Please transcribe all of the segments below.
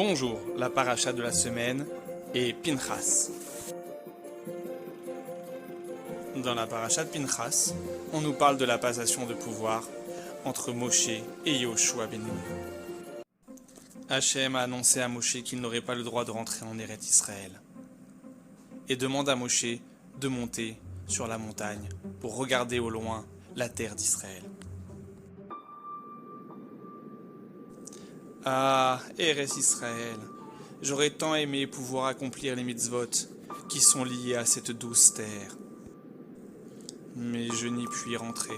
Bonjour, la paracha de la semaine est Pinchas. Dans la paracha de Pinchas, on nous parle de la passation de pouvoir entre Moshe et Yoshua ben Nun. Hachem a annoncé à Moshe qu'il n'aurait pas le droit de rentrer en Eretz Israël et demande à Moshe de monter sur la montagne pour regarder au loin la terre d'Israël. Ah, Eretz Israël, j'aurais tant aimé pouvoir accomplir les mitzvot qui sont liés à cette douce terre. Mais je n'y puis rentrer.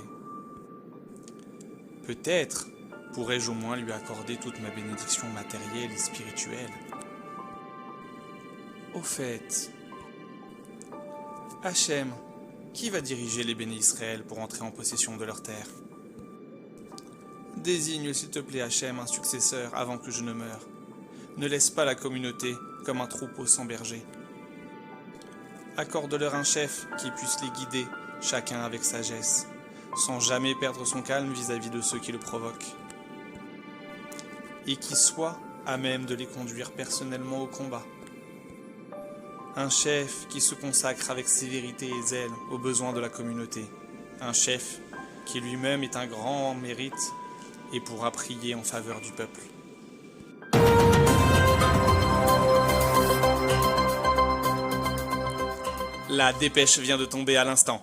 Peut-être pourrais-je au moins lui accorder toute ma bénédiction matérielle et spirituelle. Au fait, Hachem, qui va diriger les bénis Israël pour entrer en possession de leur terre? Désigne, s'il te plaît, Hachem, un successeur avant que je ne meure. Ne laisse pas la communauté comme un troupeau sans berger. Accorde-leur un chef qui puisse les guider, chacun avec sagesse, sans jamais perdre son calme vis-à-vis de ceux qui le provoquent. Et qui soit à même de les conduire personnellement au combat. Un chef qui se consacre avec sévérité et zèle aux besoins de la communauté. Un chef qui lui-même est un grand mérite et pourra prier en faveur du peuple. La dépêche vient de tomber à l'instant.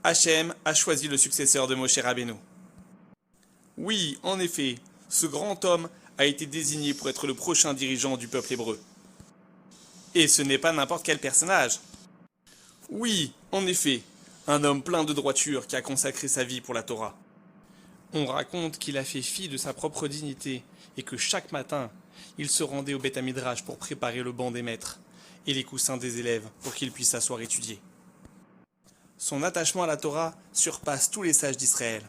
Hachem a choisi le successeur de Moshe Rabbeinu. Oui, en effet, ce grand homme a été désigné pour être le prochain dirigeant du peuple hébreu. Et ce n'est pas n'importe quel personnage. Oui, en effet, un homme plein de droiture qui a consacré sa vie pour la Torah. On raconte qu'il a fait fi de sa propre dignité et que chaque matin, il se rendait au Beth Midrash pour préparer le banc des maîtres et les coussins des élèves pour qu'ils puissent s'asseoir étudier. Son attachement à la Torah surpasse tous les sages d'Israël.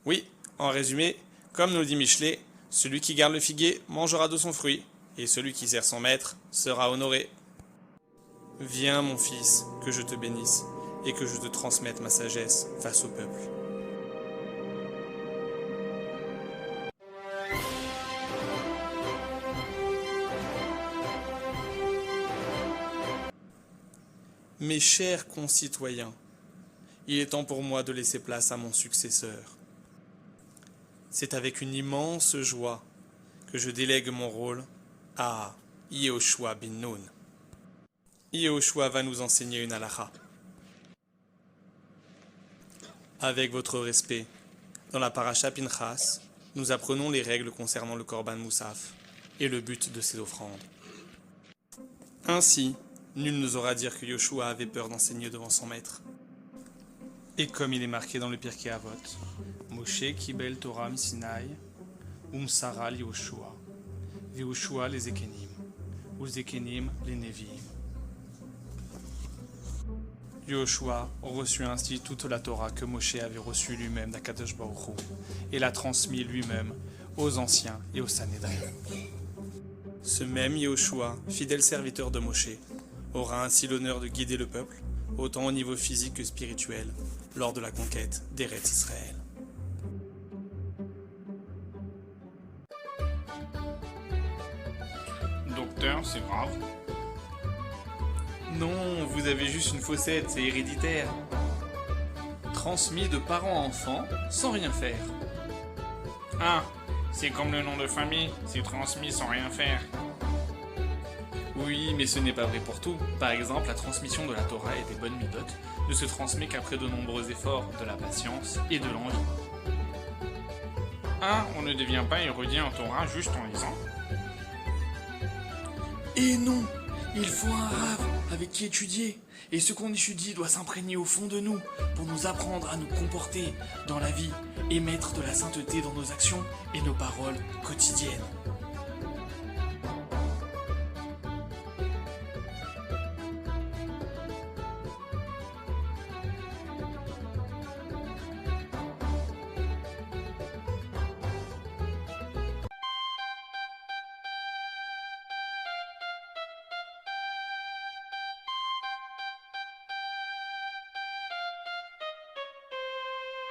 Oui, en résumé, comme nous le dit Michelet, celui qui garde le figuier mangera de son fruit, et celui qui sert son maître sera honoré. Viens, mon fils, que je te bénisse, et que je te transmette ma sagesse face au peuple. Mes chers concitoyens, il est temps pour moi de laisser place à mon successeur. C'est avec une immense joie que je délègue mon rôle à Yoshua ben Nun. Yoshua va nous enseigner une halakha. Avec votre respect, dans la paracha Pinchas, nous apprenons les règles concernant le Korban Moussaf et le but de ces offrandes. Ainsi, nul n'osera dire que Yoshua avait peur d'enseigner devant son maître. Et comme il est marqué dans le Pirkei Avot, Moshe kibel Torah miSinaï, umsara Yoshua, Yoshua les Zekenim, ou Zekenim les Neviim. Yoshua reçut ainsi toute la Torah que Moshe avait reçue lui-même d'Akadosh Baruch Hu, et l'a transmis lui-même aux anciens et aux Sanhédrin. Ce même Yoshua, fidèle serviteur de Moshe, aura ainsi l'honneur de guider le peuple, autant au niveau physique que spirituel, lors de la conquête d'Eretz Israël. Docteur, c'est grave? Non, vous avez juste une faussette, c'est héréditaire. Transmis de parents à enfants, sans rien faire. Ah, c'est comme le nom de famille, c'est transmis sans rien faire. Oui, mais ce n'est pas vrai pour tout. Par exemple, la transmission de la Torah et des bonnes midotes ne se transmet qu'après de nombreux efforts, de la patience et de l'envie. Ah, on ne devient pas érudit en Torah juste en lisant. Et non, il faut un rave avec qui étudier. Et ce qu'on étudie doit s'imprégner au fond de nous pour nous apprendre à nous comporter dans la vie et mettre de la sainteté dans nos actions et nos paroles quotidiennes.